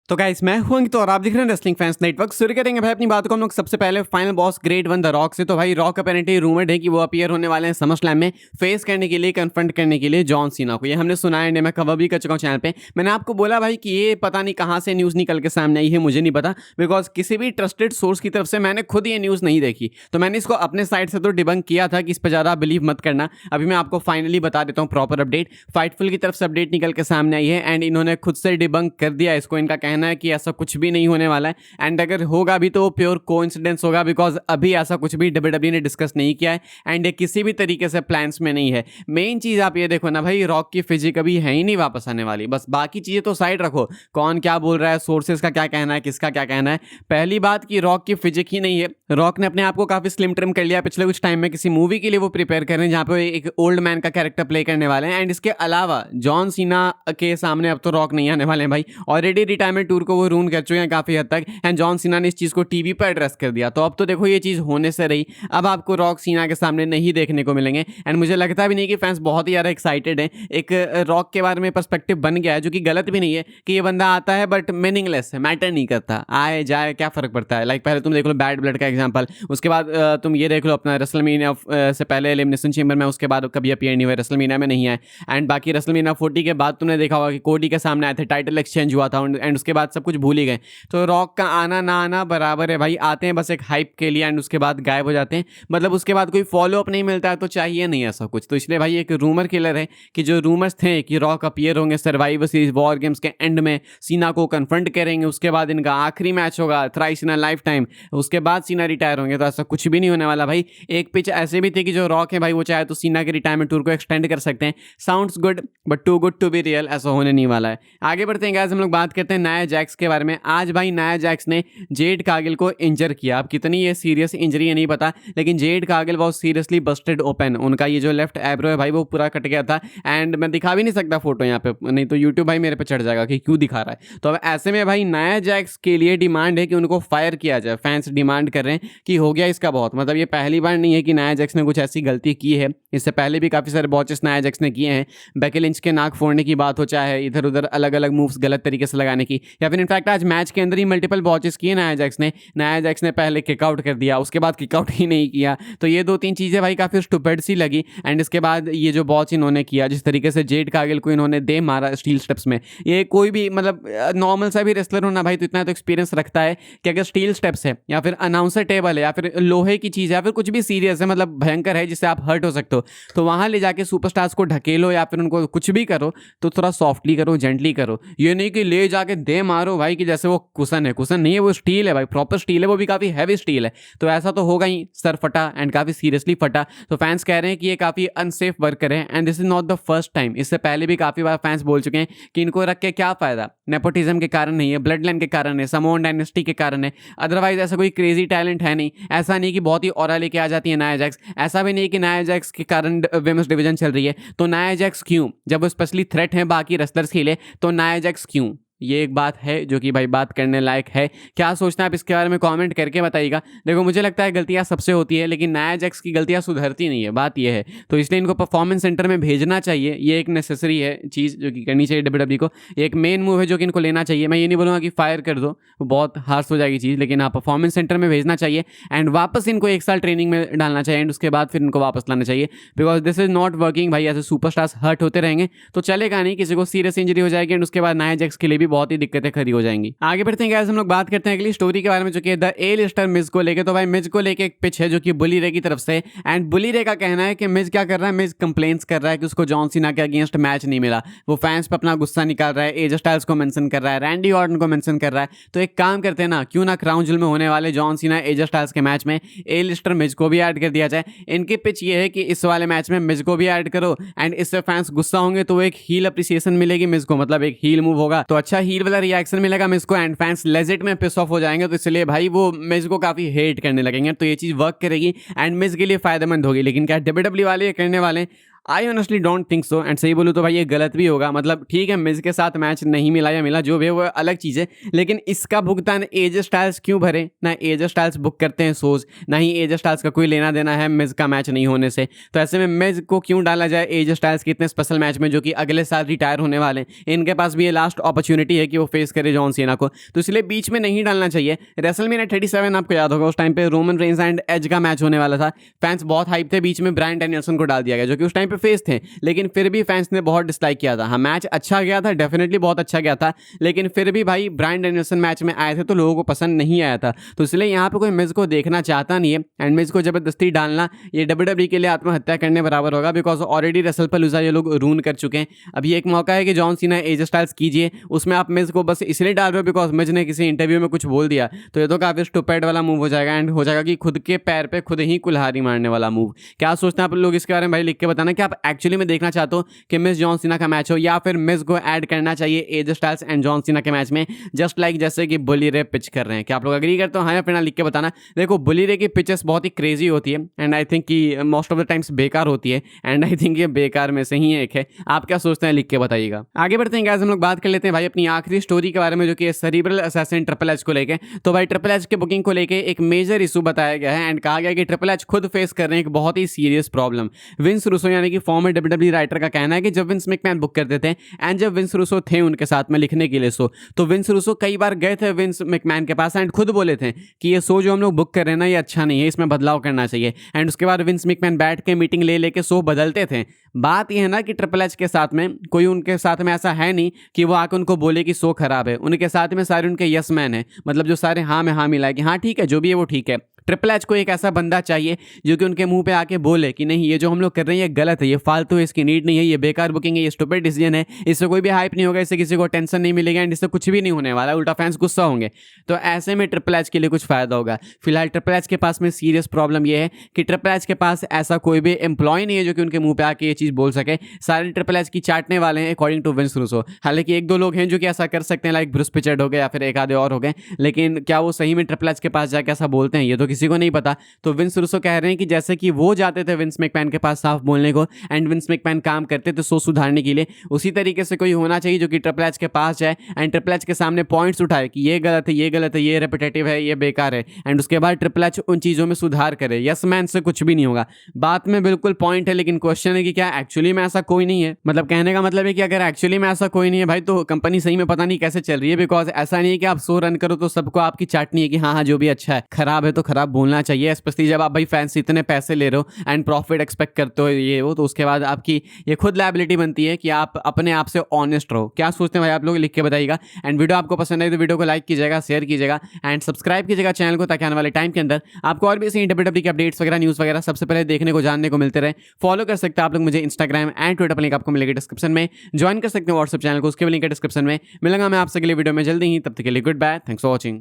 तो गाइस मैं हूं अंकित और आप देख रहे हैं रेसलिंग फैंस नेटवर्क। शुरू करेंगे भाई अपनी बात को हम लोग सबसे पहले final boss great one the rock से। तो भाई रॉक अपेरेंटली रूमर्ड है कि वो अपीयर होने वाले हैं समर स्लैम में फेस करने के लिए, कन्फ्रंट करने के लिए जॉन सीना को। ये हमने सुना है, मैं कवर भी कर चुका हूँ चैनल पे। मैंने आपको बोला भाई कि ये पता नहीं कहाँ से न्यूज़ निकल के सामने आई है, मुझे नहीं पता, बिकॉज किसी भी ट्रस्टेड सोर्स की तरफ से मैंने खुद ये न्यूज़ नहीं देखी। तो मैंने इसको अपने साइड से तो डिबंक किया था कि इस पर ज़्यादा बिलीव मत करना। अभी मैं आपको फाइनली बता देता हूँ प्रॉपर अपडेट। फाइटफुल की तरफ से अपडेट निकल के सामने आई है एंड इन्होंने खुद से डिबंक कर दिया इसको। इनका कहना है कि ऐसा कुछ भी नहीं होने वाला है एंड अगर होगा भी तो प्योर कोइंसिडेंस होगा, बिकॉज अभी ऐसा कुछ भी डब्ल्यूडब्ल्यूई ने डिस्कस नहीं किया है एंड ये किसी भी तरीके से प्लान्स में नहीं है। मेन चीज आप ये देखो ना भाई, रॉक की फिजिक अभी है ही नहीं वापस आने वाली। बस बाकी चीजें तो साइड रखो, कौन क्या बोल रहा है, सोर्सेज का क्या कहना है, किसका क्या कहना है। पहली बात कि रॉक की फिजिक ही नहीं है। रॉक ने अपने आप को काफी स्लिम ट्रिम कर लिया पिछले कुछ टाइम में। किसी मूवी के लिए वो प्रिपेयर कर रहे हैं जहां पे एक ओल्ड मैन का कैरेक्टर प्ले करने वाले हैं एंड इसके अलावा जॉन सीना के सामने अब तो रॉक नहीं आने वाले हैं भाई। ऑलरेडी रिटायरमेंट टूर को वो रून कर चुके हैं काफी हद तक एंड जॉन सीना ने इस चीज को टीवी पर एड्रेस कर दिया। तो अब तो देखो ये चीज होने से रही, अब आपको रॉक सीना के सामने नहीं देखने को मिलेंगे एंड मुझे लगता भी नहीं कि फैंस बहुत ही ज्यादा एक्साइटेड हैं। एक रॉक के बारे में पर्सपेक्टिव बन गया है, जो कि गलत भी नहीं है कि ये बंदा आता है बट मीनिंगलेस है, मैटर नहीं करता, आए जाए क्या फर्क पड़ता है। लाइक पहले तुम देख लो बैड ब्लड का एग्जांपल, उसके बाद तुम ये देख लो अपना रेसलमेनिया से पहले एलिमिनेशन चेंबर में, उसके बाद कभी अपीयर नहीं हुए, रेसलमेनिया में नहीं आए एंड बाकी रेसलमेनिया 40 के बाद तुमने देखा होगा कि कोडी के सामने आए थे, टाइटल एक्सचेंज हुआ था एंड उसके बाद सब कुछ भूल ही गए। तो रॉक का आना ना आना बराबर है भाई, आते हैं बस एक हाइप के लिए एंड उसके बाद गायब हो जाते हैं। मतलब उसके बाद कोई फॉलो अप नहीं मिलता है, तो चाहिए नहीं ऐसा कुछ। तो इसलिए भाई एक रूमर किलर है कि जो रूमर्स थे कि रॉक अपीयर होंगे सर्वाइवर सीरीज वॉर गेम्स के एंड में, सीना को कन्फ्रंट करेंगे, उसके बाद इनका आखिरी मैच होगा thrice in a life time, उसके बाद सीना रिटायर होंगे। तो ऐसा कुछ भी नहीं होने वाला भाई। एक पिच ऐसे भी थी कि जो रॉक है भाई वो चाहे तो सीना के रिटायरमेंट टूर को एक्सटेंड कर सकते हैं। Sounds good but too good to be real, ऐसा होने नहीं वाला है। आगे बढ़ते हैं गाइस, हम लोग बात करते हैं नाया जैक्स के बारे में। आज भाई नाया जैक्स ने जेड कार्गिल को इंजर किया। अब कितनी ये सीरियस इंजरी है नहीं पता, लेकिन जेड कार्गिल बहुत सीरियसली बस्टेड ओपन। उनका ये जो लेफ्ट एब्रो है भाई वो पूरा कट गया था एंड मैं दिखा भी नहीं सकता फोटो यहाँ पे, नहीं तो यूट्यूब भाई मेरे पे चढ़ जाएगा कि क्यों दिखा रहा है। तो अब ऐसे में भाई नाया जैक्स के लिए डिमांड है कि उनको फायर किया जाए। फैंस डिमांड कर रहे हैं कि हो गया इसका बहुत। मतलब ये पहली बार नहीं है कि नाया जैक्स ने कुछ ऐसी गलती की है, इससे पहले भी काफ़ी सारे बॉचेस नाया जैक्स ने किए हैं। बेकी लिंच के नाक फोड़ने की बात हो, चाहे इधर उधर अलग अलग मूव्स गलत तरीके से लगाने की, या फिर इनफैक्ट आज मैच के अंदर ही मल्टीपल बॉचेस किए नाया जैक्स ने। नाया जैक्स ने पहले किकआउट कर दिया, उसके बाद किकआउट ही नहीं किया। तो ये दो तीन चीज़ें भाई काफ़ी स्टूपिड सी लगी एंड इसके बाद ये जो बॉच इन्होंने किया, जिस तरीके से जेड कार्गिल को इन्होंने दे मारा स्टील स्टेप्स में, ये कोई भी मतलब नॉर्मल सा भी रेसलर होना भाई तो इतना तो एक्सपीरियंस रखता है कि अगर स्टील स्टेप्स है या फिर अनाउंसर टेबल है या फिर लोहे की चीज़ है या फिर कुछ भी सीरियस है, मतलब भयंकर है जिससे आप हर्ट हो सकते हो, तो वहाँ ले जाके सुपरस्टार्स को ढकेलो या फिर उनको कुछ भी करो तो थोड़ा सॉफ्टली करो, जेंटली करो। ये नहीं कि ले जाके दे मारो भाई कि जैसे वो कुशन है। कुशन नहीं है, वो स्टील है भाई, प्रॉपर स्टील है, वो भी काफ़ी हैवी स्टील है। तो ऐसा तो होगा ही, सर फटा एंड काफ़ी सीरियसली फटा। तो फैंस कह रहे हैं कि ये काफ़ी अनसेफ वर्कर है and this is not the first time. इससे पहले भी काफ़ी बार फैंस बोल चुके हैं कि इनको रख के क्या फ़ायदा, नेपोटिज्म के कारण नहीं है, ब्लड लाइन के कारण है, समोन डायनेस्टी के कारण है, अदरवाइज ऐसा कोई क्रेजी टैलेंट है नहीं। ऐसा नहीं कि बहुत ही ऑरा लेके आ जाती है नाया जैक्स, ऐसा भी नहीं कि नाया जैक्स के कारण विमेंस डिवीजन चल रही है। तो नाया जैक्स क्यों, जब वो स्पेशली थ्रेट है बाकी रेसलर्स के लिए, तो नाया जैक्स क्यों, ये एक बात है जो कि भाई बात करने लायक है। क्या सोचना है आप इसके बारे में कमेंट करके बताइएगा। देखो मुझे लगता है गलतियां सबसे होती है, लेकिन नाया जैक्स की गलतियां सुधरती नहीं है, बात ये है। तो इसलिए इनको परफॉर्मेंस सेंटर में भेजना चाहिए, ये एक नेसेसरी है चीज़ जो कि करनी चाहिए डब्ल्यूडब्ल्यूई को। ये एक मेन मूव है जो कि इनको लेना चाहिए। मैं ये नहीं बोलूँगा कि फायर कर दो, वो बहुत हार्श हो जाएगी चीज़, लेकिन हाँ परफॉर्मेंस सेंटर में भेजना चाहिए एंड वापस इनको 1 साल ट्रेनिंग में डालना चाहिए एंड उसके बाद फिर इनको वापस लाना चाहिए, because this is not working भाई। ऐसे सुपरस्टार्स हर्ट होते रहेंगे तो चलेगा नहीं, किसी को सीरियस इंजरी हो जाएगी एंड उसके बाद नाया जैक्स के लिए भी बहुत ही दिक्कतें हो जाएंगी। आगे बढ़ते हैं गाइस, हम लोग बात करते हैं अगली स्टोरी के बारे में जो कि द ए लिस्टर मिज को लेके। तो भाई मिज को लेके एक पिच है जो कि बुली रे की तरफ से एंड बुली रे का कहना है कि मिज क्या कर रहा है, मिज कंप्लेंट्स कर रहा है कि उसको जॉन सीना के अगेंस्ट मैच नहीं मिला। वो फैंस पे अपना गुस्सा निकाल रहा है, एज स्टाइल्स को मेंशन कर रहा है, रैंडी ऑर्टन को मेंशन कर रहा है। तो एक काम करते हैं ना, क्यों ना क्राउन ज्वेल में होने वाले जॉन सीना एज स्टाइल्स के मैच में ए लिस्टर मिज को भी ऐड कर दिया जाए। इनकी पिच ये है कि इस वाले मैच में मिज को भी ऐड करो एंड इससे फैंस गुस्सा होंगे तो एक हील अप्रिसिएशन मिलेगी मिज को, मतलब एक हील मूव होगा तो अच्छा हील वाला रिएक्शन मिलेगा मिज को एंड फैंस लेजिट में पिस ऑफ हो जाएंगे। तो इसलिए भाई वो मिज को काफी हेट करने लगेंगे। तो ये चीज वर्क करेगी एंड मिज के लिए फायदेमंद होगी। लेकिन क्या डब्ल्यूडब्ल्यूई वाले करने वाले, I honestly don't think so. And सही बोलूँ तो भाई ये गलत भी होगा। मतलब ठीक है, मिज के साथ मैच नहीं मिला या मिला, जो भी है वो अलग चीज़ है, लेकिन इसका भुगतान एजे स्टाइल्स क्यों भरे? ना एजे स्टाइल्स बुक करते हैं शोज, ना ही एजे स्टाइल्स का कोई लेना देना है मिज का मैच नहीं होने से। तो ऐसे में मिज को क्यों डाला जाए एजे स्टाइल्स के इतने स्पेशल मैच में, जो कि अगले साल रिटायर होने वाले हैं? इनके पास भी ये लास्ट अपॉर्चुनिटी है कि वो फेस करे जॉन सीना को, तो इसलिए बीच में नहीं डालना चाहिए। रेसलमेनिया 37 आपको याद होगा, उस टाइम पे रोमन रेंज एंड एज का मैच होने वाला था। फैंस बहुत हाइप थे, बीच में ब्रायन डैनियल्सन को डाल दिया गया, जो कि उस टाइम पे फेस थे, लेकिन फिर भी फैंस ने बहुत डिसलाइक किया था। हाँ, मैच अच्छा गया था, डेफिनेटली बहुत अच्छा गया था, लेकिन फिर भी भाई ब्रायन डैनियल्सन मैच में आए थे तो लोगों को पसंद नहीं आया था। तो इसलिए यहाँ पे कोई मिज को देखना चाहता नहीं है, एंड मिज को जबरदस्ती डालना ये WWE के लिए आत्महत्या करने बराबर होगा, बिकॉज ऑलरेडी रेसलपलूजा ये लोग रून कर चुके हैं। अभी एक मौका है कि जॉन सीना एजे स्टाइल्स कीजिए, उसमें आप मिज को बस इसलिए डाल रहे हो बिकॉज मिज ने किसी इंटरव्यू में कुछ बोल दिया, तो ये तो काफी स्टूपिड वाला मूव हो जाएगा, एंड हो जाएगा कि खुद के पैर पे खुद ही कुल्हाड़ी मारने वाला मूव। क्या सोचते हैं आप लोग इसके बारे में? भाई लिख के बताना कि आप एक्चुअली में देखना चाहते हो कि मिस जॉन सीना का मैच हो, या फिर मिस को ऐड करना चाहिए AJ Styles and John Cena के मैच में, जस्ट लाइक जैसे कि बुली रे पिच कर रहे हैं। क्या आप लोग एग्री करते हो? हाँ या फिर ना, लिख के बताना। देखो, बुली रे की पिचेस बहुत ही क्रेजी होती है, एंड आई थिंक कि मोस्ट ऑफ द टाइम्स बेकार होती है, एंड आई थिंक ये बेकार में से ही एक है। आप क्या सोचते हैं? लिख के बताइएगा। आगे बढ़ते हैं गाइस, हम लोग बात कर लेते हैं भाई अपनी आखिरी स्टोरी के बारे में, जो कि सेरिब्रल असैसिन ट्रिपल एच को लेके। तो भाई ट्रिपल एच के बुकिंग को लेके एक मेजर इशू बताया गया है, एंड कहा गया कि ट्रिपल एच खुद फेस कर रहे हैं एक बहुत ही सीरियस प्रॉब्लम। विंस रूसो यानी कि फॉर्मर WWE राइटर का कहना है कि जब विंस मैकमैन बुक करते थे, एंड जब विंस रूसो थे उनके साथ में लिखने के लिए शो, तो विंस रूसो कई बार गए थे विंस मैकमैन के पास एंड खुद बोले थे कि ये शो जो हम लोग बुक कर रहे हैं ना, ये अच्छा नहीं है, इसमें बदलाव करना चाहिए। एंड उसके बाद विंस मैकमैन बैठ के मीटिंग ले लेके शो बदलते थे। बात यह है ना कि ट्रिपल एच के साथ में कोई उनके साथ में ऐसा है नहीं कि वो आके उनको बोले कि शो खराब है। उनके साथ में सारे उनके यस मैन है, मतलब जो सारे हाँ में हाँ मिलाए कि हाँ ठीक है, जो भी है वो ठीक है। ट्रिपल एच को एक ऐसा बंदा चाहिए जो कि उनके मुंह पे आके बोले कि नहीं, ये जो हम लोग कर रहे हैं ये गलत है, ये फालतू है, इसकी नीड नहीं है, ये बेकार बुकिंग है, ये स्टूपिड डिसीजन है, इससे कोई भी हाइप नहीं होगा, इससे किसी को टेंशन नहीं मिलेगा, एंड इससे कुछ भी नहीं होने वाला, उल्टा फैंस गुस्सा होंगे। तो ऐसे में ट्रिपल एच के लिए कुछ फायदा होगा। फिलहाल ट्रिपल एच के पास में सीरियस प्रॉब्लम ये है कि ट्रिपल एच के पास ऐसा कोई भी एम्प्लॉय नहीं है जो कि उनके मुंह पे आके ये चीज़ बोल सके। सारे ट्रिपल एच की चाटने वाले हैं अकॉर्डिंग टू विंस रूसो। हालांकि एक दो लोग हैं जो कि ऐसा कर सकते हैं, लाइक ब्रूस पिचर्ड हो गए या फिर एक आधे और हो गए, लेकिन क्या वो सही में ट्रिपल एच के पास जाके ऐसा बोलते हैं, ये तो किसी को नहीं पता। तो विंस रूसो कह रहे हैं कि जैसे कि वो जाते थे विंस मैकमैन के पास साफ बोलने को, एंड विंस मैकमैन काम करते थे शो सुधारने के लिए, उसी तरीके से कोई होना चाहिए जो कि ट्रिपल एच के पास जाए एंड ट्रिपल एच के सामने पॉइंट्स उठाए कि ये गलत है, ये गलत है, ये रेपिटेटिव है, ये बेकार है, एंड उसके बाद ट्रिपल एच उन चीज़ों में सुधार करे। यस मैन से कुछ भी नहीं होगा। बात में बिल्कुल पॉइंट है, लेकिन क्वेश्चन है कि क्या एक्चुअली में ऐसा कोई नहीं है? मतलब कहने का मतलब है कि अगर एक्चुअली में ऐसा कोई नहीं है भाई, तो कंपनी सही में पता नहीं कैसे चल रही है। बिकॉज ऐसा नहीं है कि आप शो रन करो तो सबको आपकी चाटनी है कि हाँ हाँ जो भी अच्छा है, खराब है तो खराब बोलना चाहिए, स्पेशली जब आप भाई फैंस से इतने पैसे ले रहे हो एंड प्रॉफिट एक्सपेक्ट करते हो ये वो, तो उसके बाद आपकी ये खुद लायबिलिटी बनती है कि आप अपने आप से ऑनेस्ट रहो। क्या सोचते हैं भाई आप लोग? लिख के बताइएगा। एंड वीडियो आपको पसंद आई तो वीडियो को लाइक कीजिएगा, शेयर कीजिएगा एंड सब्सक्राइब कीजिएगा चैनल को, ताकि आने वाले टाइम के अंदर आपको और भी ऐसी WWE की अपडेट्स वगैरह, न्यूज़ वगैरह सबसे पहले देखने को, जानने को मिलते रहे। फॉलो कर सकते हैं आप लोग मुझे इंस्टाग्राम एंड ट्विटर पर, लिंक आपको मिलेगी डिस्क्रिप्शन में। ज्वाइन कर सकते हैं व्हाट्सएप चैनल को, उसके भी लिंक है डिस्क्रिप्शन में। मिलूंगा मैं आपसे अगले वीडियो में जल्दी ही, तब तक के लिए goodbye, thanks for watching.